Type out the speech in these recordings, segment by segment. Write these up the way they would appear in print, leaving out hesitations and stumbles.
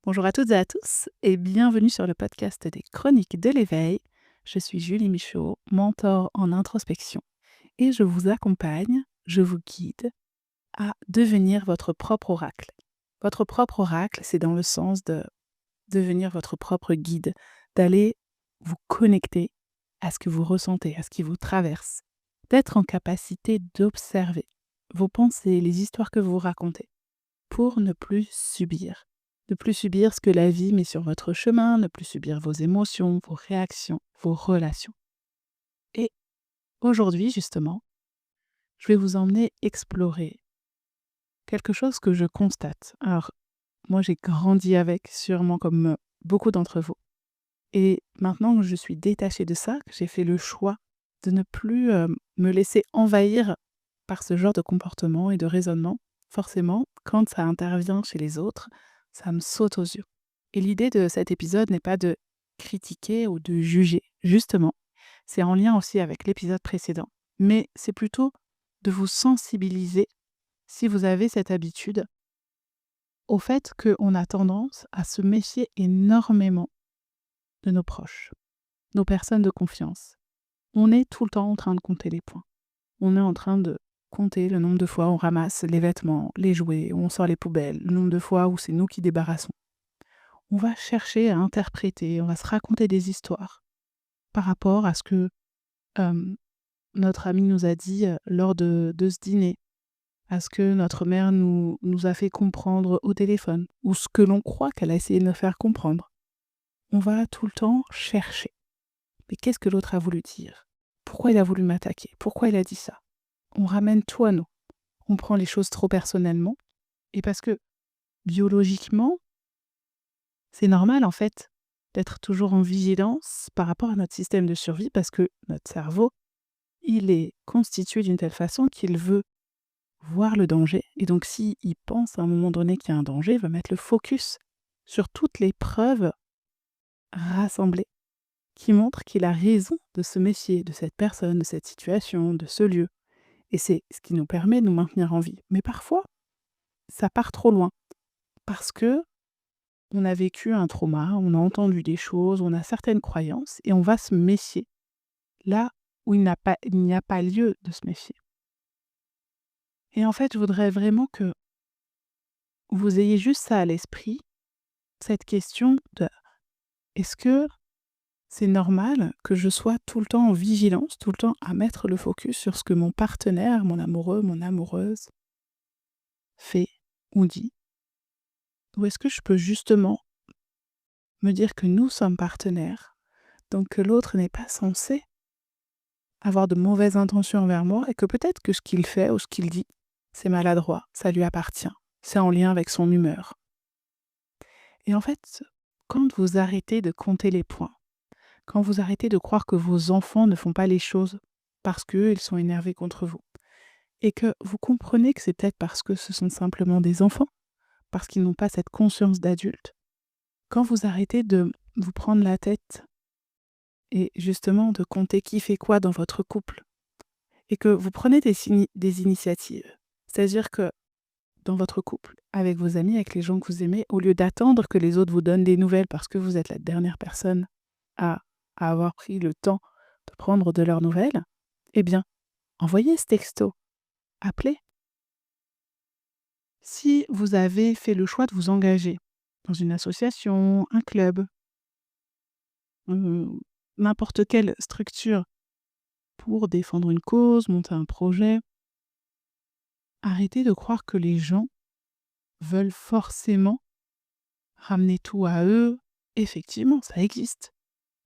Bonjour à toutes et à tous et bienvenue sur le podcast des Chroniques de l'éveil. Je suis Julie Michaud, mentor en introspection et je vous accompagne, je vous guide à devenir votre propre oracle. Votre propre oracle, c'est dans le sens de devenir votre propre guide, d'aller vous connecter à ce que vous ressentez, à ce qui vous traverse, d'être en capacité d'observer vos pensées, les histoires que vous racontez pour ne plus subir. Ne plus subir ce que la vie met sur votre chemin, ne plus subir vos émotions, vos réactions, vos relations. Et aujourd'hui, justement, je vais vous emmener explorer quelque chose que je constate. Alors, moi, j'ai grandi avec, sûrement comme beaucoup d'entre vous. Et maintenant que je suis détachée de ça, que j'ai fait le choix de ne plus me laisser envahir par ce genre de comportement et de raisonnement, forcément, quand ça intervient chez les autres, ça me saute aux yeux. Et l'idée de cet épisode n'est pas de critiquer ou de juger, justement. C'est en lien aussi avec l'épisode précédent. Mais c'est plutôt de vous sensibiliser, si vous avez cette habitude, au fait qu'on a tendance à se méfier énormément de nos proches, nos personnes de confiance. On est tout le temps en train de compter les points. On est en train de compter le nombre de fois où on ramasse les vêtements, les jouets, où on sort les poubelles, le nombre de fois où c'est nous qui débarrassons. On va chercher à interpréter, on va se raconter des histoires par rapport à ce que euh, notre ami nous a dit lors de ce dîner, à ce que notre mère nous a fait comprendre au téléphone, ou ce que l'on croit qu'elle a essayé de nous faire comprendre. On va tout le temps chercher. Mais qu'est-ce que l'autre a voulu dire? Pourquoi il a voulu m'attaquer? Pourquoi il a dit ça? On ramène tout à nous. On prend les choses trop personnellement. Et parce que biologiquement, c'est normal en fait d'être toujours en vigilance par rapport à notre système de survie parce que notre cerveau, il est constitué d'une telle façon qu'il veut voir le danger. Et donc s'il pense à un moment donné qu'il y a un danger, il va mettre le focus sur toutes les preuves rassemblées qui montrent qu'il a raison de se méfier de cette personne, de cette situation, de ce lieu. Et c'est ce qui nous permet de nous maintenir en vie. Mais parfois, ça part trop loin parce que on a vécu un trauma, on a entendu des choses, on a certaines croyances et on va se méfier là où il n'y a pas lieu de se méfier. Et en fait, je voudrais vraiment que vous ayez juste ça à l'esprit, cette question de est-ce que c'est normal que je sois tout le temps en vigilance, tout le temps à mettre le focus sur ce que mon partenaire, mon amoureux, mon amoureuse fait ou dit? Ou est-ce que je peux justement me dire que nous sommes partenaires, donc que l'autre n'est pas censé avoir de mauvaises intentions envers moi et que peut-être que ce qu'il fait ou ce qu'il dit, c'est maladroit, ça lui appartient, c'est en lien avec son humeur. Et en fait, quand vous arrêtez de compter les points, quand vous arrêtez de croire que vos enfants ne font pas les choses parce qu'eux, ils sont énervés contre vous, et que vous comprenez que c'est peut-être parce que ce sont simplement des enfants, parce qu'ils n'ont pas cette conscience d'adulte, quand vous arrêtez de vous prendre la tête et justement de compter qui fait quoi dans votre couple, et que vous prenez des initiatives. C'est-à-dire que dans votre couple, avec vos amis, avec les gens que vous aimez, au lieu d'attendre que les autres vous donnent des nouvelles parce que vous êtes la dernière personne à, à avoir pris le temps de prendre de leurs nouvelles, eh bien, envoyez ce texto, appelez. Si vous avez fait le choix de vous engager dans une association, un club, euh, n'importe quelle structure pour défendre une cause, monter un projet, arrêtez de croire que les gens veulent forcément ramener tout à eux. Effectivement, ça existe.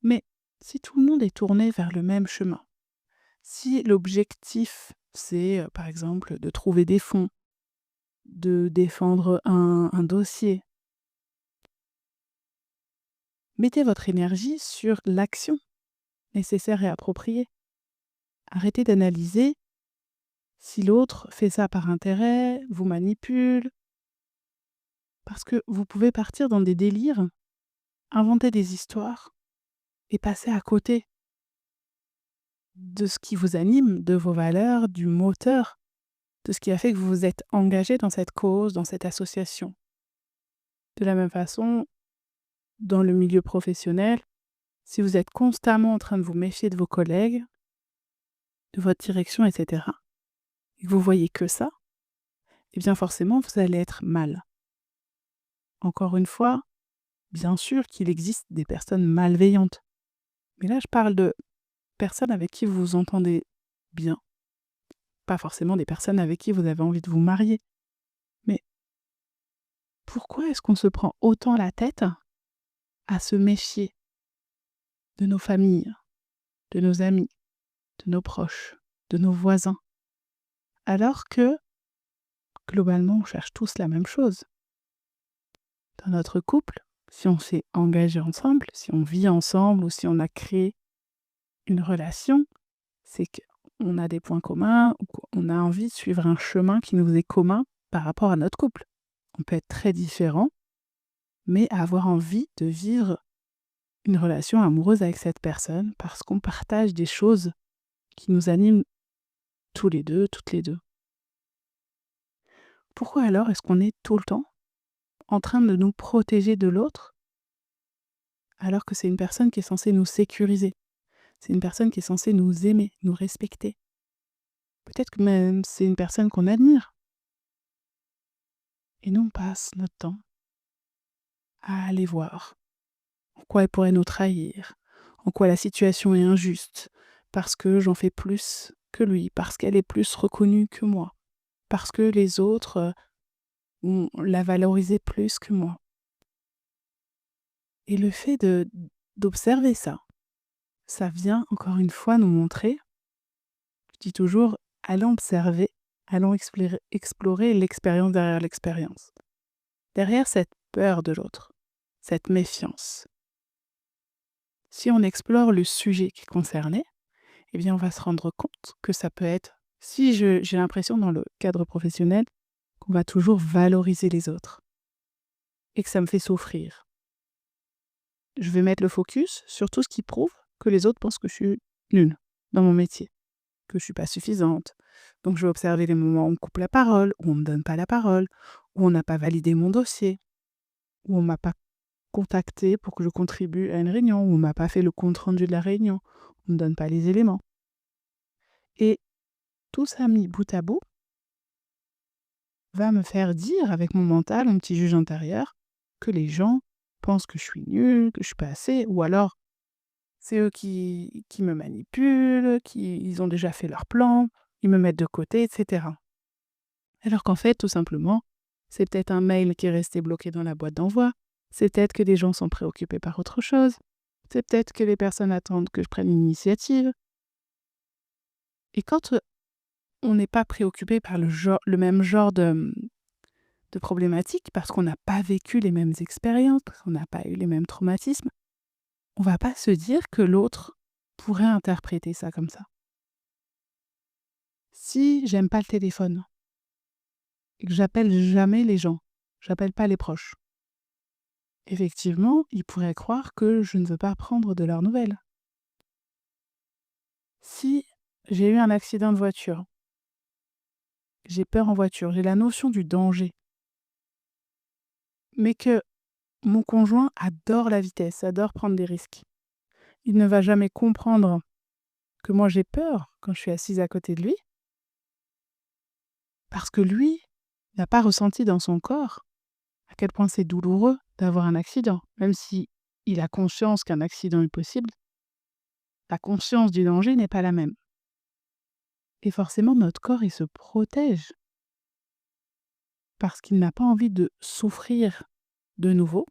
Mais si tout le monde est tourné vers le même chemin, si l'objectif, c'est par exemple de trouver des fonds, de défendre un dossier, mettez votre énergie sur l'action nécessaire et appropriée. Arrêtez d'analyser si l'autre fait ça par intérêt, vous manipule, parce que vous pouvez partir dans des délires, inventer des histoires et passer à côté de ce qui vous anime, de vos valeurs, du moteur, de ce qui a fait que vous vous êtes engagé dans cette cause, dans cette association. De la même façon, dans le milieu professionnel, si vous êtes constamment en train de vous méfier de vos collègues, de votre direction, etc., et que vous voyez que ça, eh bien forcément, vous allez être mal. Encore une fois, bien sûr qu'il existe des personnes malveillantes. Mais là, je parle de personnes avec qui vous vous entendez bien. Pas forcément des personnes avec qui vous avez envie de vous marier. Mais pourquoi est-ce qu'on se prend autant la tête à se méfier de nos familles, de nos amis, de nos proches, de nos voisins, alors que, globalement, on cherche tous la même chose? Dans notre couple, si on s'est engagé ensemble, si on vit ensemble ou si on a créé une relation, c'est qu'on a des points communs ou qu'on a envie de suivre un chemin qui nous est commun par rapport à notre couple. On peut être très différents, mais avoir envie de vivre une relation amoureuse avec cette personne parce qu'on partage des choses qui nous animent tous les deux, toutes les deux. Pourquoi alors est-ce qu'on est tout le temps en train de nous protéger de l'autre alors que c'est une personne qui est censée nous sécuriser? C'est une personne qui est censée nous aimer, nous respecter. Peut-être que même c'est une personne qu'on admire. Et nous, on passe notre temps à aller voir en quoi elle pourrait nous trahir, en quoi la situation est injuste, parce que j'en fais plus que lui, parce qu'elle est plus reconnue que moi, parce que les autres ont la valorisé plus que moi. Et le fait d'observer ça, ça vient encore une fois nous montrer, je dis toujours, allons observer, allons explorer l'expérience derrière l'expérience. Derrière cette peur de l'autre, cette méfiance. Si on explore le sujet qui est concerné, eh bien on va se rendre compte que ça peut être, si j'ai l'impression dans le cadre professionnel, qu'on va toujours valoriser les autres et que ça me fait souffrir. Je vais mettre le focus sur tout ce qui prouve que les autres pensent que je suis nulle dans mon métier, que je suis pas suffisante. Donc je vais observer les moments où on me coupe la parole, où on me donne pas la parole, où on n'a pas validé mon dossier, où on m'a pas contacté pour que je contribue à une réunion, où on m'a pas fait le compte rendu de la réunion, on me donne pas les éléments. Et tout ça mis bout à bout va me faire dire avec mon mental, mon petit juge intérieur, que les gens pensent que je suis nulle, que je suis pas assez, ou alors c'est eux qui me manipulent, ils ont déjà fait leur plan, ils me mettent de côté, etc. Alors qu'en fait, tout simplement, c'est peut-être un mail qui est resté bloqué dans la boîte d'envoi, c'est peut-être que des gens sont préoccupés par autre chose, c'est peut-être que les personnes attendent que je prenne l'initiative. Et quand on n'est pas préoccupé par le même genre de problématiques, parce qu'on n'a pas vécu les mêmes expériences, parce qu'on n'a pas eu les mêmes traumatismes, on va pas se dire que l'autre pourrait interpréter ça comme ça. Si j'aime pas le téléphone et que j'appelle jamais les gens, j'appelle pas les proches, effectivement, ils pourraient croire que je ne veux pas prendre de leurs nouvelles. Si j'ai eu un accident de voiture, j'ai peur en voiture, j'ai la notion du danger, mais que mon conjoint adore la vitesse, adore prendre des risques. Il ne va jamais comprendre que moi j'ai peur quand je suis assise à côté de lui, parce que lui n'a pas ressenti dans son corps à quel point c'est douloureux d'avoir un accident. Même si il a conscience qu'un accident est possible, la conscience du danger n'est pas la même. Et forcément, notre corps, il se protège parce qu'il n'a pas envie de souffrir de nouveau,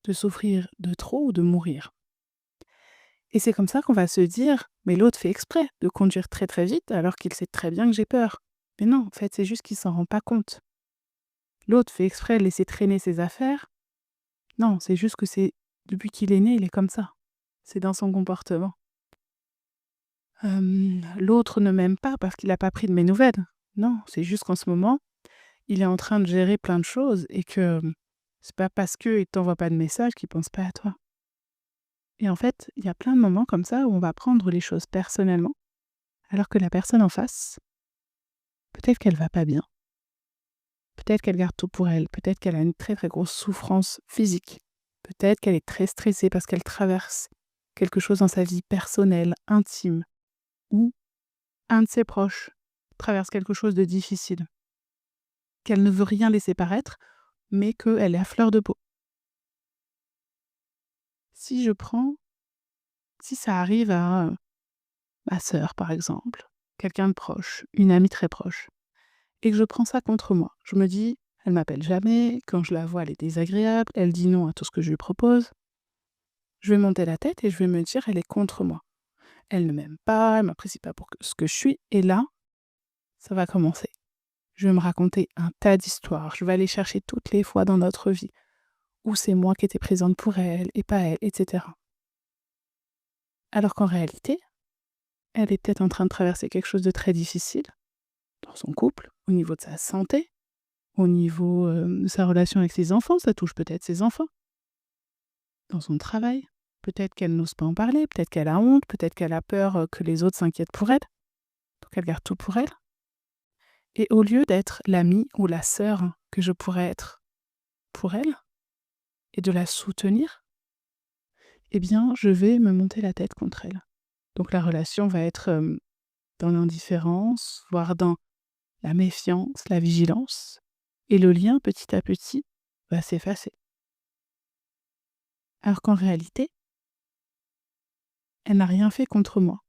de souffrir de trop ou de mourir. Et c'est comme ça qu'on va se dire, mais l'autre fait exprès de conduire très très vite alors qu'il sait très bien que j'ai peur. Mais non, en fait, c'est juste qu'il s'en rend pas compte. L'autre fait exprès de laisser traîner ses affaires. Non, c'est juste que c'est depuis qu'il est né, il est comme ça. C'est dans son comportement. L'autre ne m'aime pas parce qu'il a pas pris de mes nouvelles. Non, c'est juste qu'en ce moment, il est en train de gérer plein de choses et que, c'est pas parce qu'il t'envoie pas de message qu'il pense pas à toi. Et en fait, il y a plein de moments comme ça où on va prendre les choses personnellement, alors que la personne en face, peut-être qu'elle va pas bien. Peut-être qu'elle garde tout pour elle, peut-être qu'elle a une très très grosse souffrance physique, peut-être qu'elle est très stressée parce qu'elle traverse quelque chose dans sa vie personnelle, intime, ou un de ses proches traverse quelque chose de difficile, qu'elle ne veut rien laisser paraître, mais qu'elle est à fleur de peau. Si je prends Si ça arrive à, ma sœur par exemple, quelqu'un de proche, une amie très proche, et que je prends ça contre moi, je me dis: «Elle m'appelle jamais, quand je la vois, elle est désagréable, elle dit non à tout ce que je lui propose». Je vais monter la tête et je vais me dire: «Elle est contre moi. Elle ne m'aime pas, elle m'apprécie pas pour ce que je suis», et là, ça va commencer. Je vais me raconter un tas d'histoires, je vais aller chercher toutes les fois dans notre vie où c'est moi qui étais présente pour elle et pas elle, et cetera. Alors qu'en réalité, elle est peut-être en train de traverser quelque chose de très difficile dans son couple, au niveau de sa santé, au niveau, de sa relation avec ses enfants, ça touche peut-être ses enfants, dans son travail. Peut-être qu'elle n'ose pas en parler, peut-être qu'elle a honte, peut-être qu'elle a peur, que les autres s'inquiètent pour elle, donc elle garde tout pour elle. Et au lieu d'être l'amie ou la sœur que je pourrais être pour elle et de la soutenir, eh bien, je vais me monter la tête contre elle. Donc la relation va être, dans l'indifférence, voire dans la méfiance, la vigilance, et le lien, petit à petit, va s'effacer. Alors qu'en réalité, elle n'a rien fait contre moi,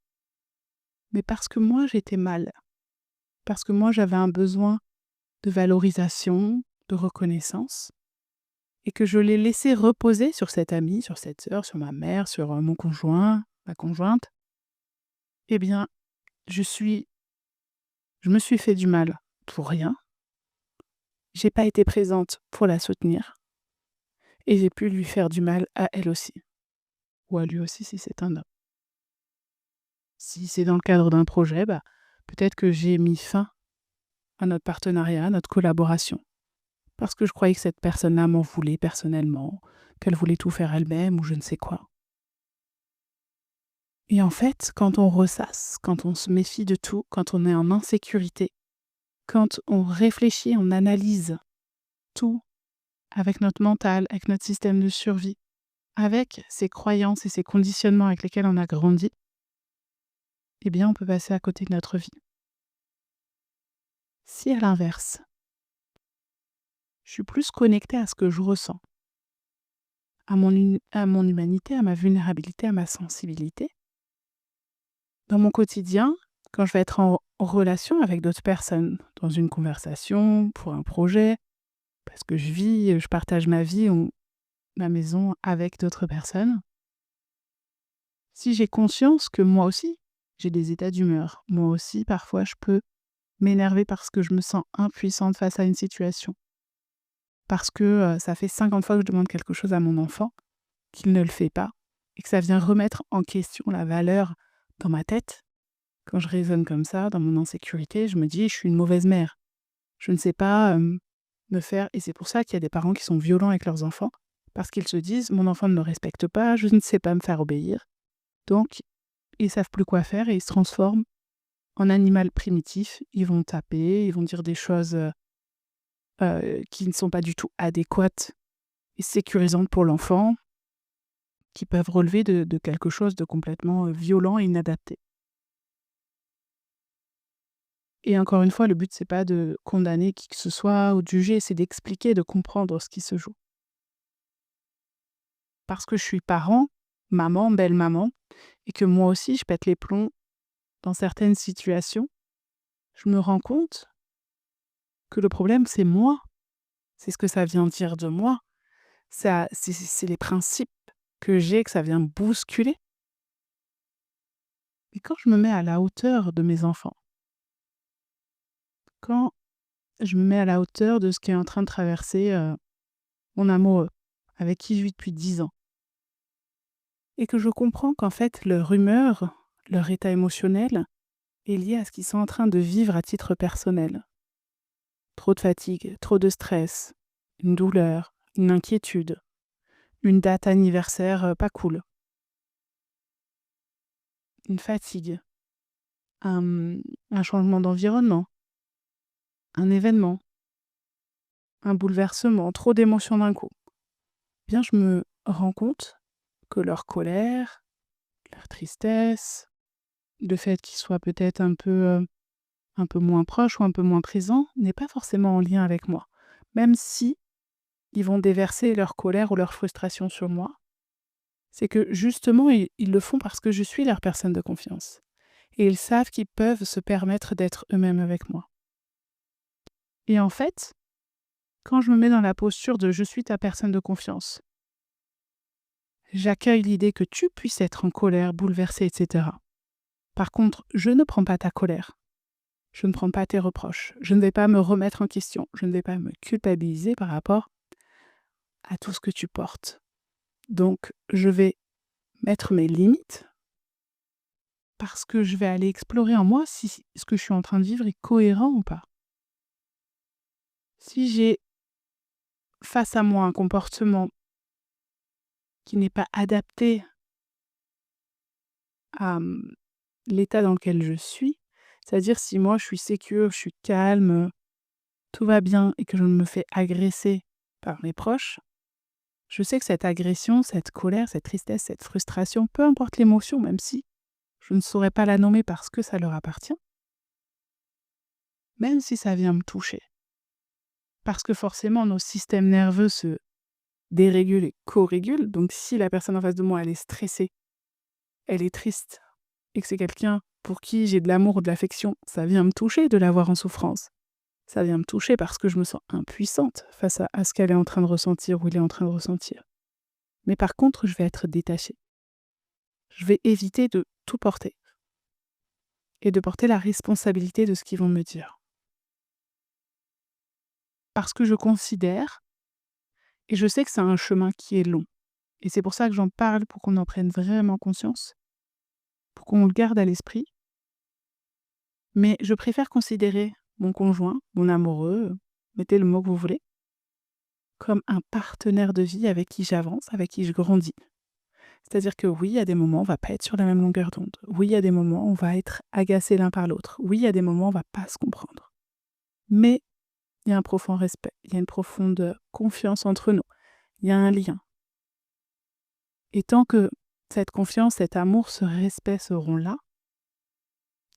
mais parce que moi j'étais mal, parce que moi j'avais un besoin de valorisation, de reconnaissance, et que je l'ai laissé reposer sur cette amie, sur cette sœur, sur ma mère, sur, mon conjoint, ma conjointe. Eh bien, je suis je me suis fait du mal pour rien, j'ai pas été présente pour la soutenir, et j'ai pu lui faire du mal à elle aussi, ou à lui aussi si c'est un homme. Si c'est dans le cadre d'un projet, bah, peut-être que j'ai mis fin à notre partenariat, à notre collaboration, parce que je croyais que cette personne-là m'en voulait personnellement, qu'elle voulait tout faire elle-même ou je ne sais quoi. Et en fait, quand on ressasse, quand on se méfie de tout, quand on est en insécurité, quand on réfléchit, on analyse tout avec notre mental, avec notre système de survie, avec ces croyances et ces conditionnements avec lesquels on a grandi, eh bien, on peut passer à côté de notre vie. Si à l'inverse, je suis plus connectée à ce que je ressens, à mon humanité, à ma vulnérabilité, à ma sensibilité, dans mon quotidien, quand je vais être en relation avec d'autres personnes, dans une conversation, pour un projet, parce que je partage ma vie ou ma maison avec d'autres personnes, si j'ai conscience que moi aussi, j'ai des états d'humeur, moi aussi, parfois, je peux m'énerver parce que je me sens impuissante face à une situation, parce que ça fait 50 fois que je demande quelque chose à mon enfant, qu'il ne le fait pas, et que ça vient remettre en question la valeur dans ma tête. Quand je raisonne comme ça, dans mon insécurité, je me dis: «Je suis une mauvaise mère. Je ne sais pas, me faire», et c'est pour ça qu'il y a des parents qui sont violents avec leurs enfants, parce qu'ils se disent: «Mon enfant ne me respecte pas, je ne sais pas me faire obéir». Donc ils savent plus quoi faire et ils se transforment en animal primitif. Ils vont taper, ils vont dire des choses, qui ne sont pas du tout adéquates et sécurisantes pour l'enfant, qui peuvent relever de quelque chose de complètement, violent et inadapté. Et encore une fois, le but, c'est pas de condamner qui que ce soit ou de juger, c'est d'expliquer, de comprendre ce qui se joue. Parce que je suis parent, maman, belle-maman, et que moi aussi je pète les plombs dans certaines situations, je me rends compte que le problème, c'est moi. C'est ce que ça vient dire de moi. Ça, c'est les principes que j'ai, que ça vient bousculer. Et quand je me mets à la hauteur de mes enfants, quand je me mets à la hauteur de ce qui est en train de traverser, mon amoureux, avec qui je vis depuis 10 ans, et que je comprends qu'en fait leur humeur, leur état émotionnel est lié à ce qu'ils sont en train de vivre à titre personnel. Trop de fatigue, trop de stress, une douleur, une inquiétude, une date anniversaire, pas cool, une fatigue, un, un changement d'environnement, un événement. un bouleversement, trop d'émotions d'un coup, bien je me rends compte que leur colère, leur tristesse, le fait qu'ils soient peut-être un peu moins proches ou un peu moins présents, n'est pas forcément en lien avec moi. Même si ils vont déverser leur colère ou leur frustration sur moi, c'est que justement ils le font parce que je suis leur personne de confiance et ils savent qu'ils peuvent se permettre d'être eux-mêmes avec moi. Et en fait, quand je me mets dans la posture de «je suis ta personne de confiance», j'accueille l'idée que tu puisses être en colère, bouleversé, et cetera. Par contre, je ne prends pas ta colère, je ne prends pas tes reproches, je ne vais pas me remettre en question, je ne vais pas me culpabiliser par rapport à tout ce que tu portes. Donc, je vais mettre mes limites parce que je vais aller explorer en moi si ce que je suis en train de vivre est cohérent ou pas. Si j'ai face à moi un comportement qui n'est pas adapté à l'état dans lequel je suis, c'est-à-dire si moi je suis sécure, je suis calme, tout va bien et que je me fais agresser par mes proches, je sais que cette agression, cette colère, cette tristesse, cette frustration, peu importe l'émotion, même si je ne saurais pas la nommer parce que ça leur appartient, même si ça vient me toucher, parce que forcément nos systèmes nerveux se dérégulent et co-régulent, donc si la personne en face de moi, elle est stressée, elle est triste, et que c'est quelqu'un pour qui j'ai de l'amour ou de l'affection, ça vient me toucher de la voir en souffrance. Ça vient me toucher parce que je me sens impuissante face à ce qu'elle est en train de ressentir ou il est en train de ressentir. Mais par contre, je vais être détachée. Je vais éviter de tout porter et de porter la responsabilité de ce qu'ils vont me dire. Parce que je considère, et je sais que c'est un chemin qui est long, et c'est pour ça que j'en parle, pour qu'on en prenne vraiment conscience, pour qu'on le garde à l'esprit, mais je préfère considérer mon conjoint, mon amoureux, mettez le mot que vous voulez, comme un partenaire de vie avec qui j'avance, avec qui je grandis. C'est-à-dire que oui, il y a des moments, on va pas être sur la même longueur d'onde. Oui, il y a des moments, on va être agacés l'un par l'autre. Oui, il y a des moments, on va pas se comprendre. Mais il y a un profond respect, il y a une profonde confiance entre nous, il y a un lien. Et tant que cette confiance, cet amour, ce respect seront là,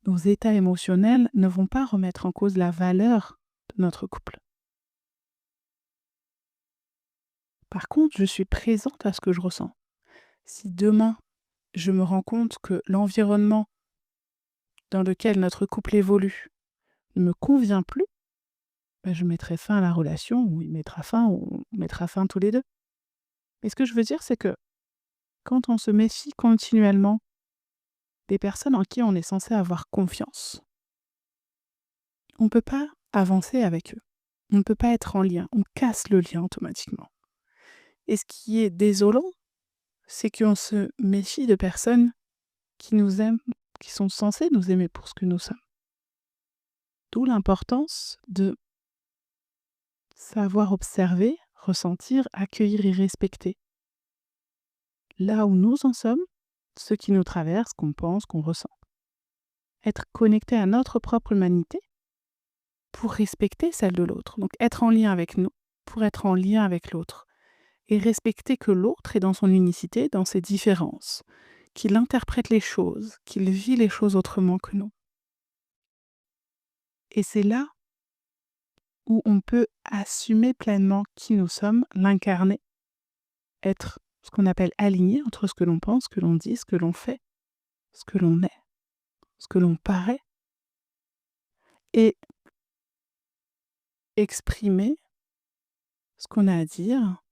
nos états émotionnels ne vont pas remettre en cause la valeur de notre couple. Par contre, je suis présente à ce que je ressens. Si demain, je me rends compte que l'environnement dans lequel notre couple évolue ne me convient plus, ben, je mettrai fin à la relation, ou il mettra fin, ou on mettra fin tous les deux. Mais ce que je veux dire, c'est que quand on se méfie continuellement des personnes en qui on est censé avoir confiance, on ne peut pas avancer avec eux. On ne peut pas être en lien. On casse le lien automatiquement. Et ce qui est désolant, c'est qu'on se méfie de personnes qui nous aiment, qui sont censées nous aimer pour ce que nous sommes. D'où l'importance de savoir observer, ressentir, accueillir et respecter. Là où nous en sommes, ce qui nous traverse, qu'on pense, qu'on ressent. Être connecté à notre propre humanité pour respecter celle de l'autre. Donc être en lien avec nous pour être en lien avec l'autre. Et respecter que l'autre est dans son unicité, dans ses différences, qu'il interprète les choses, qu'il vit les choses autrement que nous. Et c'est là où on peut assumer pleinement qui nous sommes, l'incarner, être ce qu'on appelle aligné entre ce que l'on pense, ce que l'on dit, ce que l'on fait, ce que l'on est, ce que l'on paraît, et exprimer ce qu'on a à dire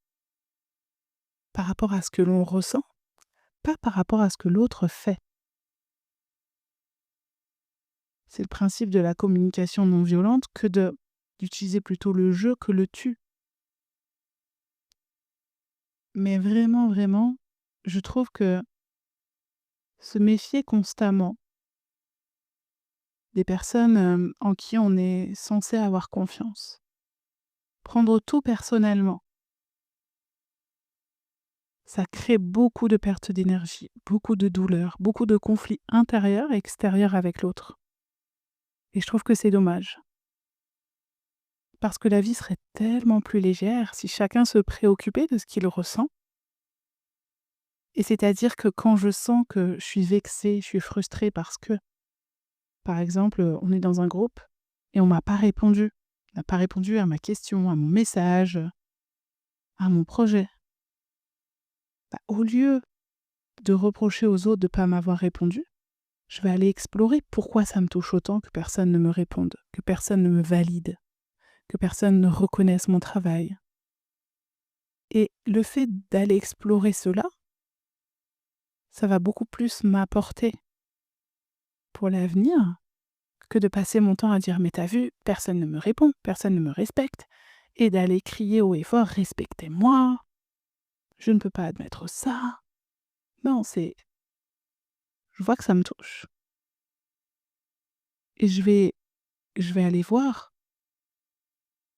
par rapport à ce que l'on ressent, pas par rapport à ce que l'autre fait. C'est le principe de la communication non violente que d'utiliser plutôt le je que le tu. Mais vraiment, vraiment, je trouve que se méfier constamment des personnes en qui on est censé avoir confiance, prendre tout personnellement, ça crée beaucoup de pertes d'énergie, beaucoup de douleur, beaucoup de conflits intérieurs et extérieurs avec l'autre. Et je trouve que c'est dommage. Parce que la vie serait tellement plus légère si chacun se préoccupait de ce qu'il ressent. Et c'est-à-dire que quand je sens que je suis vexée, je suis frustrée parce que, par exemple, on est dans un groupe et on m'a pas répondu. On n'a pas répondu à ma question, à mon message, à mon projet. Bah, au lieu de reprocher aux autres de ne pas m'avoir répondu, je vais aller explorer pourquoi ça me touche autant que personne ne me réponde, que personne ne me valide, que personne ne reconnaisse mon travail. Et le fait d'aller explorer cela, ça va beaucoup plus m'apporter pour l'avenir que de passer mon temps à dire «Mais t'as vu, personne ne me répond, personne ne me respecte» et d'aller crier haut et fort «Respectez-moi, je ne peux pas admettre ça». Non, je vois que ça me touche et je vais aller voir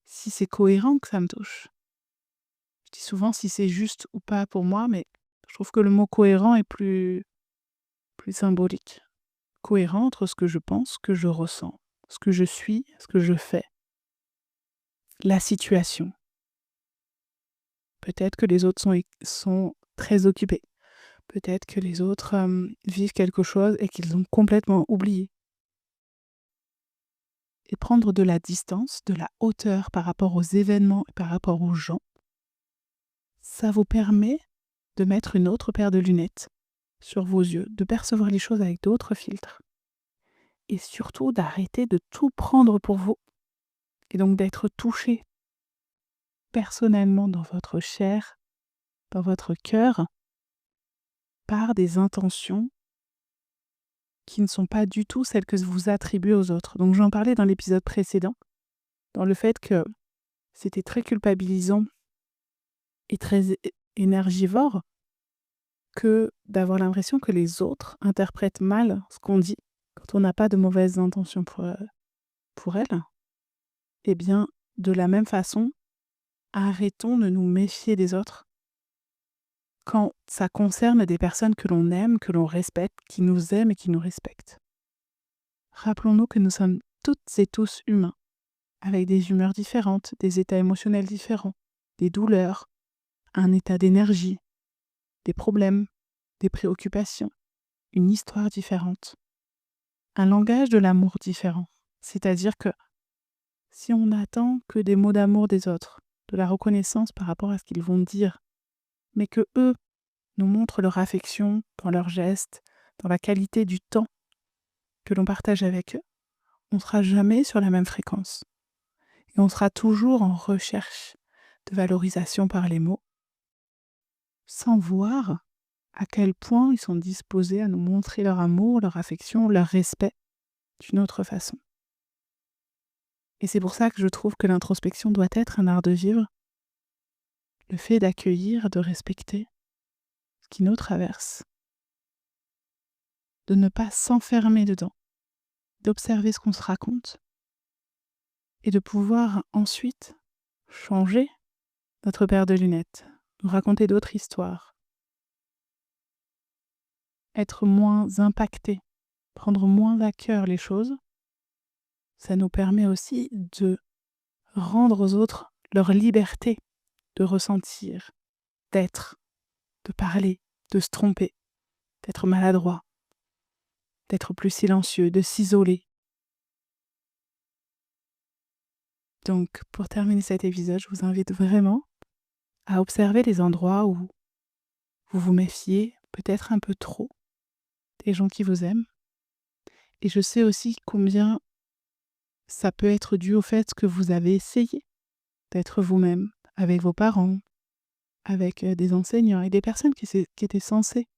si c'est cohérent que ça me touche. Je dis souvent si c'est juste ou pas pour moi, mais je trouve que le mot cohérent est plus symbolique. Cohérent entre ce que je pense, ce que je ressens, ce que je suis, ce que je fais, la situation. Peut-être que les autres sont très occupés. Peut-être que les autres vivent quelque chose et qu'ils ont complètement oublié. Et prendre de la distance, de la hauteur par rapport aux événements et par rapport aux gens, ça vous permet de mettre une autre paire de lunettes sur vos yeux, de percevoir les choses avec d'autres filtres. Et surtout d'arrêter de tout prendre pour vous. Et donc d'être touché personnellement dans votre chair, dans votre cœur, par des intentions qui ne sont pas du tout celles que vous attribuez aux autres. Donc j'en parlais dans l'épisode précédent, dans le fait que c'était très culpabilisant et très énergivore que d'avoir l'impression que les autres interprètent mal ce qu'on dit quand on n'a pas de mauvaises intentions pour elles. Eh bien, de la même façon, arrêtons de nous méfier des autres quand ça concerne des personnes que l'on aime, que l'on respecte, qui nous aiment et qui nous respectent. Rappelons-nous que nous sommes toutes et tous humains, avec des humeurs différentes, des états émotionnels différents, des douleurs, un état d'énergie, des problèmes, des préoccupations, une histoire différente, un langage de l'amour différent. C'est-à-dire que si on n'attend que des mots d'amour des autres, de la reconnaissance par rapport à ce qu'ils vont dire, mais que eux nous montrent leur affection dans leurs gestes, dans la qualité du temps que l'on partage avec eux, on ne sera jamais sur la même fréquence. Et on sera toujours en recherche de valorisation par les mots, sans voir à quel point ils sont disposés à nous montrer leur amour, leur affection, leur respect d'une autre façon. Et c'est pour ça que je trouve que l'introspection doit être un art de vivre, le fait d'accueillir, de respecter ce qui nous traverse, de ne pas s'enfermer dedans, d'observer ce qu'on se raconte et de pouvoir ensuite changer notre paire de lunettes, nous raconter d'autres histoires, être moins impacté, prendre moins à cœur les choses. Ça nous permet aussi de rendre aux autres leur liberté de ressentir, d'être, de parler, de se tromper, d'être maladroit, d'être plus silencieux, de s'isoler. Donc, pour terminer cet épisode, je vous invite vraiment à observer les endroits où vous vous méfiez peut-être un peu trop des gens qui vous aiment. Et je sais aussi combien ça peut être dû au fait que vous avez essayé d'être vous-même avec vos parents, avec des enseignants et des personnes qui étaient censées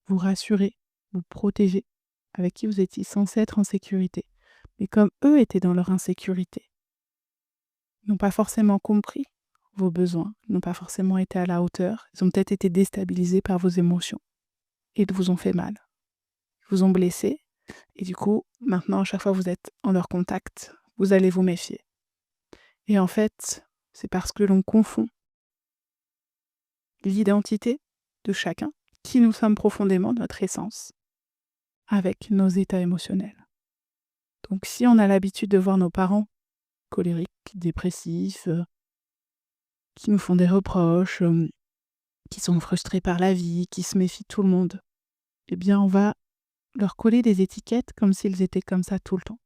vous rassurer, vous protéger, avec qui vous étiez censé être en sécurité. Mais comme eux étaient dans leur insécurité, ils n'ont pas forcément compris vos besoins, ils n'ont pas forcément été à la hauteur, ils ont peut-être été déstabilisés par vos émotions et ils vous ont fait mal. Ils vous ont blessé et du coup, maintenant, à chaque fois que vous êtes en leur contact, vous allez vous méfier. Et en fait, c'est parce que l'on confond l'identité de chacun, qui nous sommes profondément, notre essence, avec nos états émotionnels. Donc si on a l'habitude de voir nos parents colériques, dépressifs, qui nous font des reproches, qui sont frustrés par la vie, qui se méfient de tout le monde, eh bien, on va leur coller des étiquettes comme s'ils étaient comme ça tout le temps.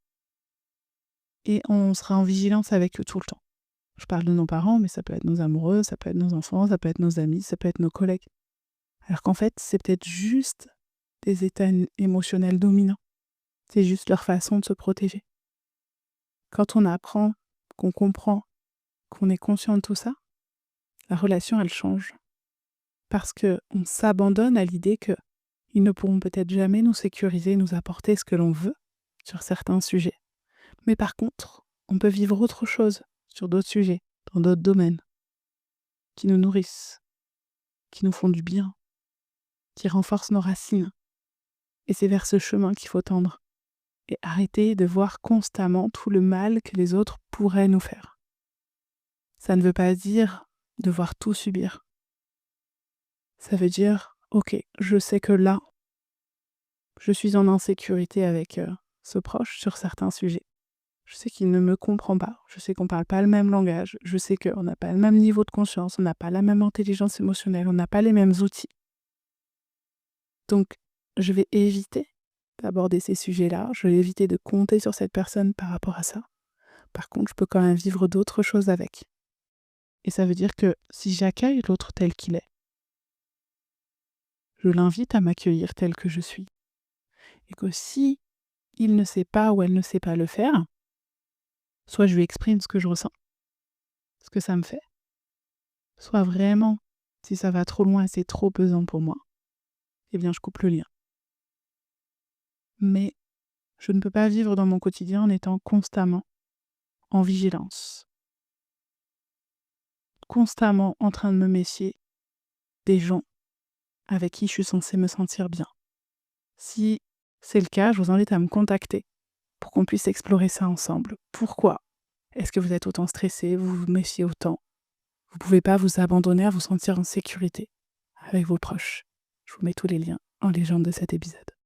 Et on sera en vigilance avec eux tout le temps. Je parle de nos parents, mais ça peut être nos amoureux, ça peut être nos enfants, ça peut être nos amis, ça peut être nos collègues. Alors qu'en fait, c'est peut-être juste des états émotionnels dominants. C'est juste leur façon de se protéger. Quand on apprend, qu'on comprend, qu'on est conscient de tout ça, la relation, elle change. Parce qu'on s'abandonne à l'idée qu'ils ne pourront peut-être jamais nous sécuriser, nous apporter ce que l'on veut sur certains sujets. Mais par contre, on peut vivre autre chose sur d'autres sujets, dans d'autres domaines, qui nous nourrissent, qui nous font du bien, qui renforcent nos racines. Et c'est vers ce chemin qu'il faut tendre. Et arrêter de voir constamment tout le mal que les autres pourraient nous faire. Ça ne veut pas dire devoir tout subir. Ça veut dire, ok, je sais que là, je suis en insécurité avec ce proche sur certains sujets. Je sais qu'il ne me comprend pas, je sais qu'on ne parle pas le même langage, je sais qu'on n'a pas le même niveau de conscience, on n'a pas la même intelligence émotionnelle, on n'a pas les mêmes outils. Donc, je vais éviter d'aborder ces sujets-là, je vais éviter de compter sur cette personne par rapport à ça. Par contre, je peux quand même vivre d'autres choses avec. Et ça veut dire que si j'accueille l'autre tel qu'il est, je l'invite à m'accueillir tel que je suis. Et que si il ne sait pas ou elle ne sait pas le faire, soit je lui exprime ce que je ressens, ce que ça me fait, soit vraiment, si ça va trop loin et c'est trop pesant pour moi, eh bien je coupe le lien. Mais je ne peux pas vivre dans mon quotidien en étant constamment en vigilance, constamment en train de me méfier des gens avec qui je suis censée me sentir bien. Si c'est le cas, je vous invite à me contacter pour qu'on puisse explorer ça ensemble. Pourquoi est-ce que vous êtes autant stressé, vous vous méfiez autant? Vous ne pouvez pas vous abandonner à vous sentir en sécurité avec vos proches. Je vous mets tous les liens en légende de cet épisode.